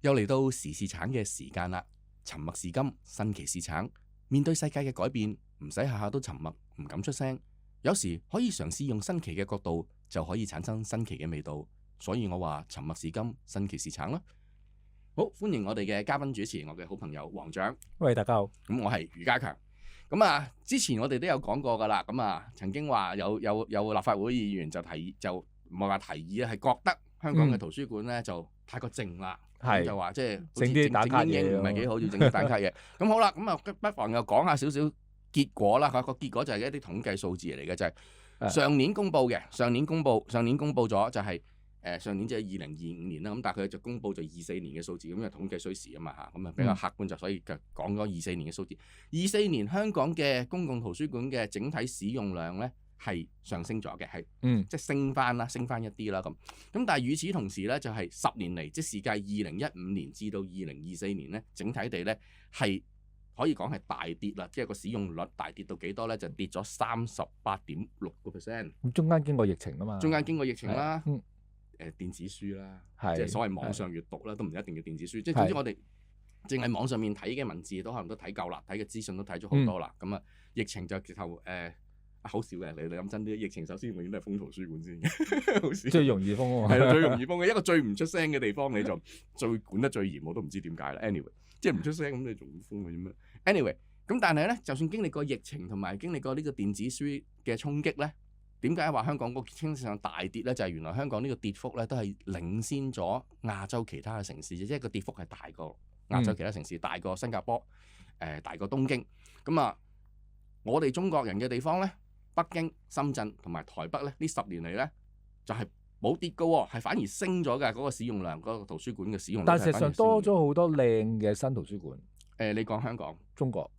又嚟到時事橙嘅時間啦，沉默是金，新奇是橙。面對世界嘅改變，唔使下下都沉默，唔敢出聲。有時可以嘗試用新奇嘅角度，就可以產生新奇嘅味道。所以我話沉默是金，新奇是橙啦。好，歡迎我哋嘅嘉賓主持，我嘅好朋友黃獎。喂，大家好。咁我係余家強。咁啊，之前我哋都有講過噶啦。咁啊，曾經話有立法會議員就唔係話提議啊，係覺得香港嘅圖書館咧就太過靜啦。就話即係整啲打卡嘢唔係幾好，要整啲打卡嘢。咁好啦，咁啊不妨又講下少少結果啦。個結果就係一啲統計數字嚟嘅，就係上年公佈嘅。上年公佈咗就係上年即係2025年啦。咁但係佢就公佈咗24年嘅數字，咁因為統計需時啊嘛嚇，咁啊比較客觀就所以就講咗24年嘅數字。24年香港嘅公共圖書館嘅整體使用量咧係上升咗嘅，係即係升翻一啲啦咁。咁但係與此同時咧，就係10年嚟，即係計2015年至到2024年咧，整體地咧係可以講係大跌啦，即係個使用率大跌到幾多咧？就跌咗38.6%。咁中間經過疫情啊嘛。中間經過疫情啦，電子書啦，即係所謂網上閱讀啦，都唔一定要電子書。即係總之我哋淨係網上面睇嘅文字都可能都睇夠啦，睇嘅資訊都睇咗好多啦。咁啊，疫情就直頭好少嘅，你諗真啲，疫情首先永遠都係封圖書館先嘅，好少。最容易封喎。係啦，最容易封嘅一個最唔出聲嘅地方，你就最管得最嚴，我都唔知點解啦。anyway， 即係唔出聲咁，你仲封佢做咩 ？anyway， 咁但係咧，就算經歷過疫情同埋經歷過呢個電子書嘅衝擊咧，點解話香港個經濟上大跌咧？就係原來香港呢個跌幅咧都係領先咗亞洲其他嘅城市，即係個跌幅係大過亞洲其他城市，大過新加坡，大過東京。咁啊，我哋中國人嘅地方咧。北京、深圳同埋台北咧，呢10年嚟咧就係冇跌嘅喎，係反而升咗嘅嗰個使用量，嗰個圖書館嘅使用量。但事實上多咗好多靚嘅新圖書館。你講香港、中國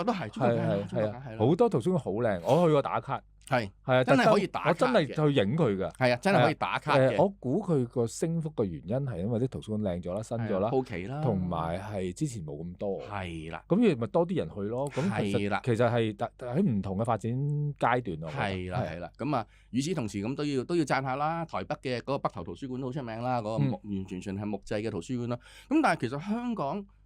都係，係好多圖書館好靚，我去過打卡。係啊，真係可以打卡，我真係去影佢㗎。係啊，真係可以打卡嘅。我估佢個升幅嘅原因係因為啲圖書館靚咗啦、新咗啦、好奇啦，同埋係之前冇咁多。係啦，咁咪多啲人去咯。咁其實係喺唔同嘅發展階段咯。係啦。咁啊，與此同時咁都要讚下啦。台北嘅嗰個北投圖書館都好出名啦，嗰個完全係木製嘅圖書館啦。咁但係其實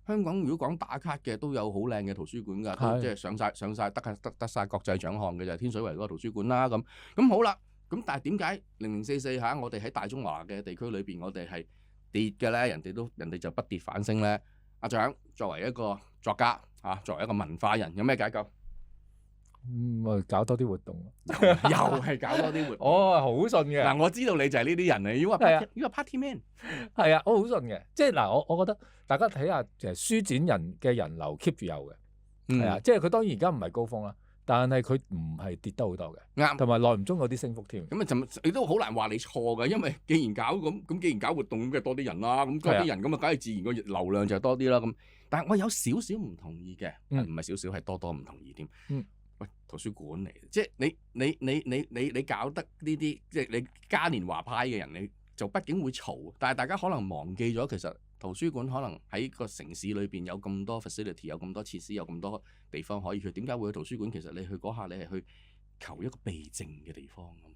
香港如果講打卡嘅都有好靚嘅圖書館㗎，即係上晒得晒國際獎項嘅就係天水圍嗰個圖書館啦。咁好啦，咁但係點解0044嚇我哋喺大中華嘅地區裏邊我哋係跌嘅咧？人哋就不跌反升咧。阿獎作為一個作家嚇，作為一個文化人，有咩解救？搞多啲活動，又係搞多啲活動。我係好信嘅。嗱，我知道你就係呢啲人嚟，要話 party man。係啊，我好信嘅。即係嗱，我覺得大家睇下其實書展人嘅人流 keep 住有嘅，係啊，即係佢當然而家唔係高峰啦，但係佢唔係跌得好多嘅，啱。同埋耐唔中有啲升幅添。咁你都好難話你錯嘅，因為既然搞活動咁，梗係多啲人啦，咁多啲人咁啊，梗係自然個流量就多啲啦。咁，但係我有少少唔同意嘅，唔係少少係多唔同意添。喂，圖書館嚟，即係你搞得呢啲，即係你嘉年華派嘅人，你就畢竟會嘈。但係大家可能忘記咗，其實圖書館可能喺個城市裏邊有咁多 facility， 有咁多設施，有咁多地方可以去。點解會去圖書館？其實你去嗰下，你係去求一個避靜嘅地方㗎嘛。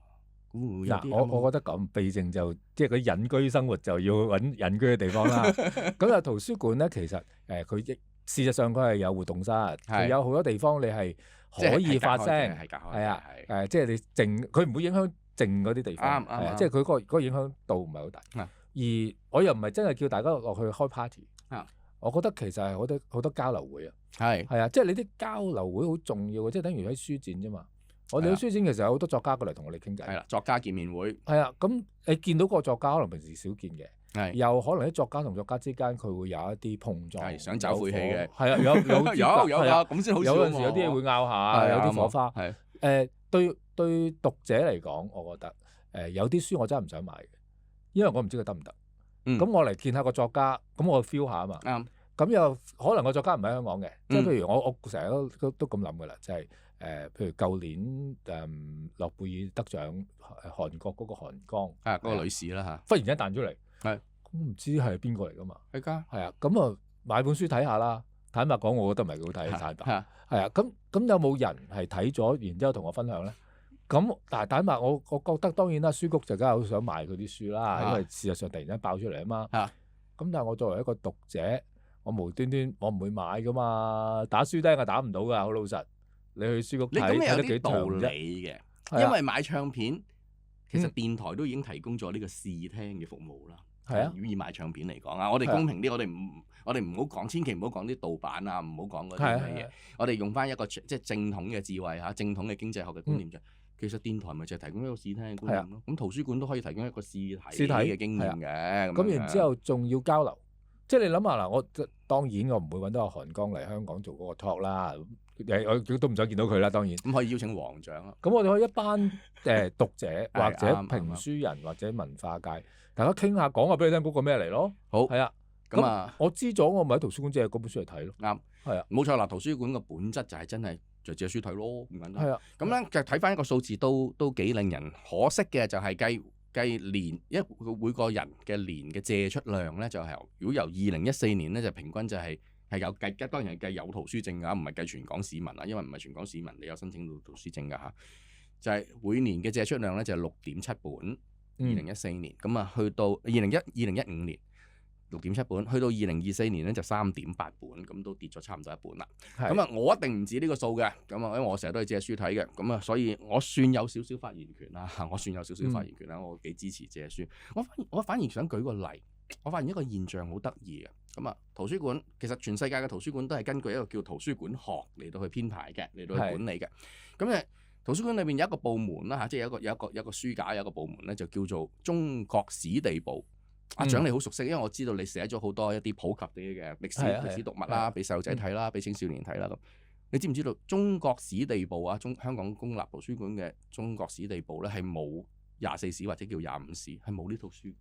嗱，我覺得咁避靜就即係佢隱居生活就要揾隱居嘅地方啦。咁啊，圖書館咧，其實佢事實上佢係有活動室，佢有好多地方你係可以發聲，係啊，即係你靜，佢唔會影響靜嗰啲地方，即係佢嗰個影響度唔係好大。而我又唔係真係叫大家落去開 party，我覺得其實係好多交流會啊，係啊，即係你啲交流會好重要嘅，即係等於喺書展啫嘛。我哋喺書展其實有好多作家過嚟同我哋傾偈，係啦，作家見面會，係啊，咁你見到個作家可能平時少見嘅，又可能喺作家同作家之間佢會有一啲碰撞，想走晦氣嘅，係啊，有咁先好笑。有陣時有啲嘢會拗下，有啲火花。對讀者嚟講，我覺得有啲書我真係唔想買嘅，因為我唔知佢得唔得。咁我嚟見下個作家，咁我 feel 下啊嘛。咁又可能個作家唔喺香港嘅，即係譬如我成日都咁諗噶啦，就係譬如舊年諾貝爾得獎韓國嗰個韓江嗰個女士啦嚇，忽然間彈出嚟，咁唔知係邊個嚟噶嘛？係啊，咁啊買本書睇下啦。坦白講，我覺得唔係幾好睇，坦白係啊。咁有冇人係睇咗，然之後同我分享咧？咁但係坦白，我覺得當然啦，書局就梗係好想賣佢啲書啦，因為事實上突然間爆出嚟啊嘛。咁但係我作為一個讀者，我無端端我唔會買噶嘛，打書釘係打唔到㗎，好老實。你去書局睇睇得幾道長啫？理嘅，因為買唱片其實電台都已經提供咗呢個試聽嘅服務啦。係啊，以買唱片嚟講啊，我哋公平啲，我哋唔好講，千祈唔好講啲盜版啊，唔好講嗰啲咩嘢。我哋用翻一個即係正統嘅智慧嚇，正統嘅經濟學嘅觀念就係，其實電台咪就係提供一個試聽嘅觀念咯。咁圖書館都可以提供一個試睇嘅經驗嘅。咁然之後仲要交流，即係你諗下嗱，我當然我唔會揾到阿韓江嚟香港做嗰個 talk 啦。我都唔想見到佢啦，當然。咁可以邀請黃長咯。咁我哋可以一班讀者或者評書人或者文化界，大家傾下講下俾你聽嗰個咩嚟咯。好，係啊。咁我知咗，我咪喺圖書館借嗰本書嚟睇咯。啱，係啊，冇錯啦。圖書館嘅本質就係真係就借書睇咯，咁簡單。係啊。咁咧就睇翻一個數字都幾令人可惜嘅，就係計年每個人嘅年嘅借出量咧，就係如果由2014年咧就平均就係有計，當然係計有圖書證㗎，唔係計全港市民啊，因為唔係全港市民你有申請到圖書證㗎嚇。就係每年嘅借出量咧就係6.7本，2014年咁啊，去到2015年。6.7本，去到2024年咧就3.8本，咁都跌咗差唔多一本啦。咁啊，我一定唔止呢個數嘅，咁啊，因為我成日都係借書睇嘅，咁啊，所以我算有少少發言權啦。我幾支持借書。我反而想舉個例，我發現一個現象好得意嘅。咁啊，圖書館其實全世界嘅圖書館都係根據一個叫圖書館學嚟到去編排嘅，嚟到去管理嘅。咁圖書館裏邊有一個部門啦嚇，即係有一個書架有一個部門咧，就叫做中國史地部。阿長你好熟悉，因為我知道你寫咗好多一啲普及啲嘅歷史讀物啦，俾細路仔睇啦，俾青少年睇啦咁。你知唔知道中國史地部啊？香港公立圖書館嘅中國史地部咧係冇24史或者叫25史，係冇呢套書。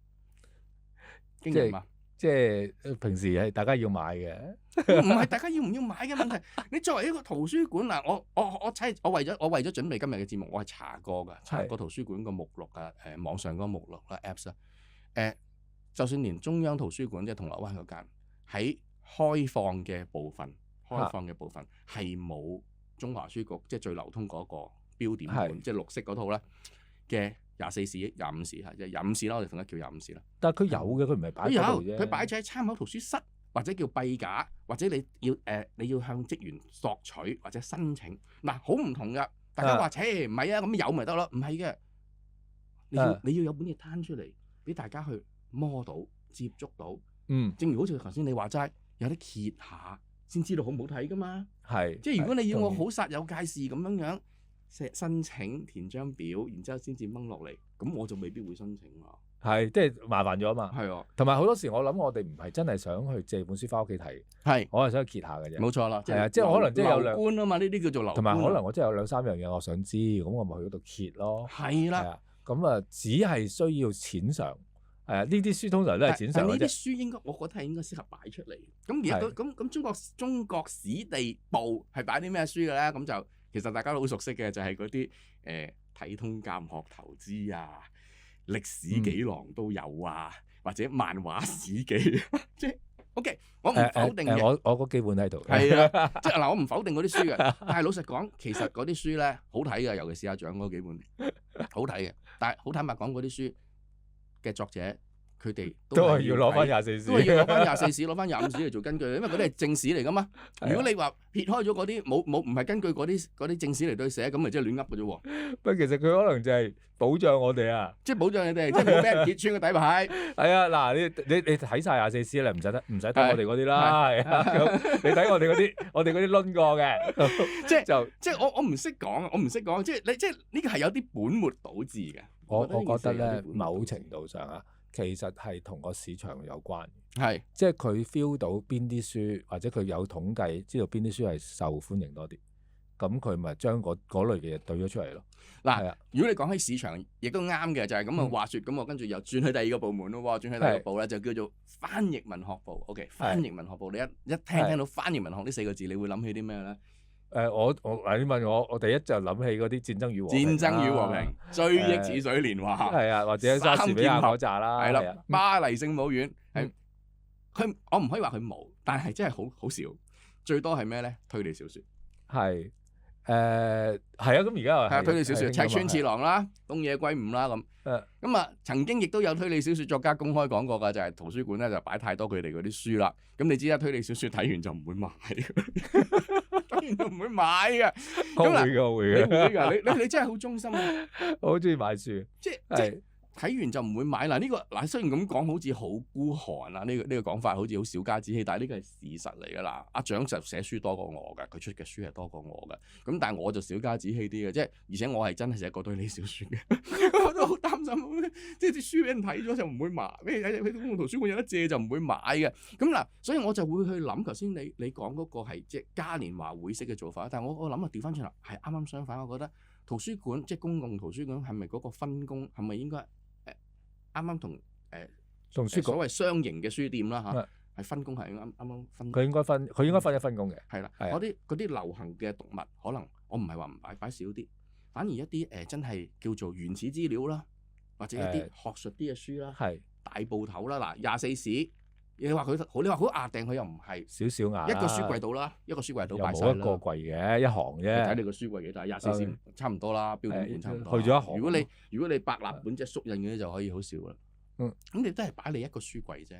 驚人嘛？即係平時係大家要買嘅，唔係大家要唔要買嘅問題。你作為一個圖書館嗱，我為咗準備今日嘅節目，我係查過㗎，查過圖書館個目錄啊，網上嗰個目錄啦 Apps 啦，就算連中央圖書館即係銅鑼灣嗰間喺開放嘅部分係冇中華書局即係最流通嗰個標點本，即係綠色嗰套啦嘅24史、25史即係25史啦，我哋統一叫25史啦。但係佢有嘅，佢唔係擺喺度啫。佢擺咗喺參考圖書室或者叫閉架，或者你要向職員索取或者申請嗱，好唔同㗎。大家話唔係啊，咁有咪得咯？唔係嘅，你要有本嘢攤出嚟俾大家去摸到、接觸到，正如好似頭先你話齋，有啲揭下先知道好唔好睇噶嘛。即係如果你要我好煞有介事咁樣申請填張表，然之後先至掹落嚟，咁我就未必會申請啊。即係麻煩咗啊嘛。同埋好多時我諗我哋唔係真係想去借本書翻屋企睇，我係想去揭下嘅啫。冇錯啦，即係可能即係有兩觀啊嘛，呢啲叫做流觀。同埋可能我真係有2-3樣嘢我想知，咁我咪去嗰度揭咯。係啦。咁啊，只係需要淺嘗。呢啲書通常都係淺嘗嘅啫。但呢啲書我覺得係應該適合擺出嚟。咁而家咁中國史地部係擺啲咩書嘅咧？咁就其實大家都好熟悉嘅，就係嗰啲睇通鑑學投資啊、歷史紀囊都有啊，或者漫畫史記。即係 OK， 我唔否定嘅。我個基本喺度。係啊，即係嗱，我唔否定嗰啲書嘅，但係老實講，其實嗰啲書咧好睇嘅，尤其是阿蔣嗰幾本好睇嘅。但係好坦白講，嗰啲書嘅作者佢哋都係要攞翻24史，都係要攞翻24史、攞翻25史嚟做根據，因為嗰啲係正史嚟噶嘛。如果你話撇開咗嗰啲唔係根據嗰啲正史嚟對寫，咁咪即係亂噏嘅啫喎。不過其實佢可能就係保障我哋啊，即係保障你哋，即係冇俾人揭穿個底牌。係啊，嗱你睇晒24史咧，唔使睇我哋嗰啲啦。係啊，你睇我哋嗰啲攆過嘅，即係我唔識講，即係呢個係有啲本末倒置嘅。我覺得咧，某程度上啊，其實係同個市場有關。即係佢 feel 到邊啲書，或者佢有統計知道邊啲書係受歡迎多啲，咁佢咪將嗰類嘅嘢對咗出嚟咯。嗱，如果你講起市場，亦都啱嘅，就係咁啊。話説咁，我跟住又轉去第二個部門咯。轉去第二個部咧，就叫做翻譯文學部。OK， 翻譯文學部，你一聽到翻譯文學呢4個字，你會諗起啲咩咧？你問我第一就諗起嗰啲戰爭與和平、追憶似水年華，或者莎士比亞嗰扎啦，係啦，巴黎聖母院，我唔可以話佢冇，但係真係好少，最多係咩咧？推理小説，係啊，咁而家係啊，推理小説《赤川次郎》啦，《東野圭吾》啦咁。誒咁啊，曾經亦都有推理小説作家公開講過㗎，就係圖書館咧就擺太多佢哋嗰啲書啦。咁你知啦，推理小説睇完就唔會買嘅，睇完就唔會買嘅。我會嘅，我會嘅。你會㗎？你真係好忠心啊！我好中意買書，即睇完就唔會買啦。呢個嗱雖然咁講好似好孤寒啊，呢個講法好似好小家子氣，但係呢個係事實嚟㗎啦。阿蔣就寫書多過我㗎，佢出嘅書係多過我㗎。咁但係我就小家子氣啲嘅，即係而且我係真係寫過推理小説嘅，我都好擔心，即係啲書俾人睇咗就唔會買，咩喺公共圖書館有得借就唔會買嘅。咁嗱，所以我就會去諗頭先你講嗰個係即係嘉年華會式嘅做法，但係我諗啊調翻轉頭係啱啱相反，我覺得圖書館即係公共圖書館係咪嗰個分工係咪應該？啱啱同所謂商營嘅書店啦嚇，係分工係啱分。佢應該分一分工嘅。係啦，嗰啲流行嘅讀物，可能我唔係話唔擺少啲，反而一啲真係叫做原始資料啦，或者一啲學術啲嘅書啦，大部頭啦，嗱24史，你話佢好，你話好壓定，佢又唔係少少壓。一個書櫃度啦，一個書櫃度擺晒啦。冇一個櫃嘅，一行啫。睇你個書櫃幾大，24史差唔多啦，標點本差唔多。去咗一行。如果你百立本即係縮印嘅就可以好少啦。咁你都係擺你一個書櫃啫，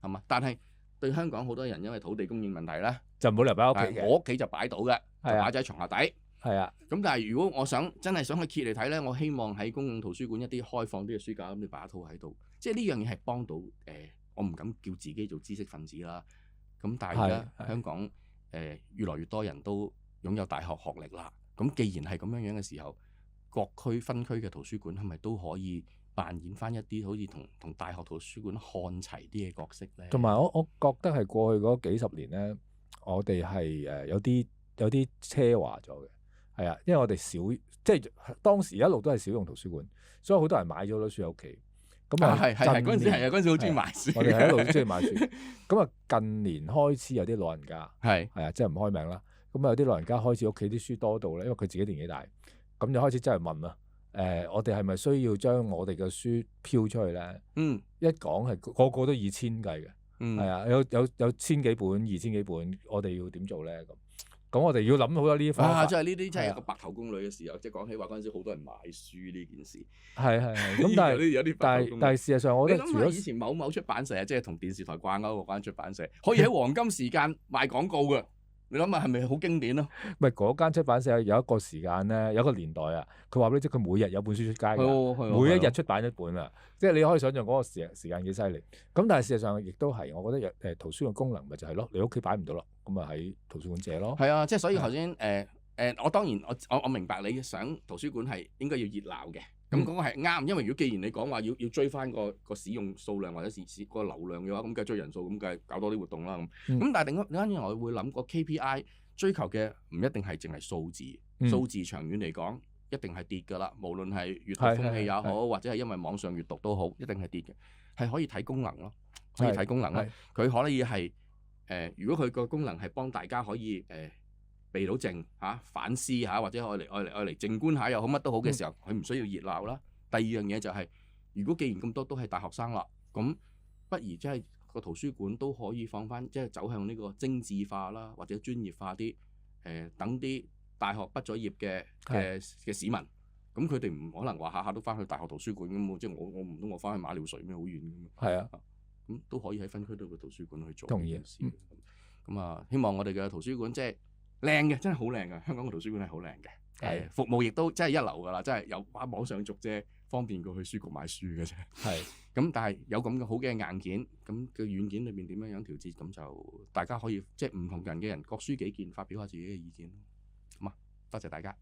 係嘛？但係對香港好多人因為土地供應問題咧，就唔好嚟擺屋企嘅。我屋企就擺到嘅，就擺喺床下底。係啊。咁但係如果我真係想去揭嚟睇咧，我希望喺公共圖書館一啲開放啲嘅書架，咁你擺一套喺度，即係呢樣嘢係幫到我唔敢叫自己做知識分子啦。咁但係而家香港越來越多人都擁有大學學歷啦。咁既然係咁樣嘅時候，各區分區嘅圖書館係咪都可以扮演翻一啲好似同大學圖書館看齊啲嘅角色咧？同埋我覺得係過去嗰幾十年咧，我哋係有啲奢華咗嘅。係啊，因為我哋少即係當時一路都係少用圖書館，所以好多人買咗好多書喺屋企。咁啊係嗰陣時係啊，嗰陣時好中意買書。我哋係一路都中意買書。咁啊近年開始有啲老人家係啊，即係唔開名啦。咁啊有啲老人家開始屋企啲書多到咧，因為佢自己年紀大，咁就開始真係問啦。我哋係咪需要將我哋嘅書飄出去咧？一講係個個都以千計嘅，係啊，有千幾本、2000幾本，我哋要點做咧？咁我哋要諗好多呢啲方法。即係呢啲真係一個白頭宮女嘅時候，即係講起話嗰陣時好多人買書呢件事。係。咁但係事實上，我覺得你諗下以前某出版社，即係同電視台掛鈎嗰間出版社，可以喺黃金時間賣廣告嘅。你諗下係咪好經典咯？唔係嗰間出版社有一個時間咧，有一個年代啊，佢話俾你知，佢每日有本書出街㗎，每一日出版一本啊，即係你可以想象嗰個時間幾犀利。咁但係事實上亦都係，我覺得圖書嘅功能咪就係咯，你屋企擺唔到咯，咁咪喺圖書館借咯。係啊，即係所以頭先我當然我明白你想圖書館係應該要熱鬧嘅。咁嗰個係啱，因為如果既然你講話要追翻個使用數量或者個流量嘅話，咁梗係追人數，咁梗係搞多啲活動啦。咁但係另一間我會諗個 KPI 追求嘅唔一定係淨係數字，數字長遠嚟講一定係跌㗎啦。無論係閱讀風氣也好，或者係因為網上閱讀都好，一定係跌嘅。係可以睇功能咯，可以睇功能咧。佢可以係如果佢個功能係幫大家可以避到靜嚇反思嚇，或者愛嚟靜觀下又好，乜都好嘅時候，佢唔需要熱鬧啦。第二樣嘢就係，如果既然咁多都係大學生啦，咁不如即係個圖書館都可以放翻，即係走向呢個精緻化啦，或者專業化啲。等啲大學畢咗業嘅市民，咁佢哋唔可能話下下都翻去大學圖書館咁喎，即係我唔通我翻去馬料水咩好遠㗎嘛？係啊，咁都可以喺分區度嘅圖書館去做呢件事。咁啊，希望我哋嘅圖書館即係靚嘅，真係好靚嘅。香港嘅圖書館係好靚嘅，服務亦都真係一流㗎啦，真係有網上續啫，方便過去書局買書嘅啫。係，咁但係有咁嘅好嘅硬件，咁嘅軟件裏面點樣調節，咁就大家可以即係唔同人嘅人各抒己見，發表下自己嘅意見。好嘛，多謝大家。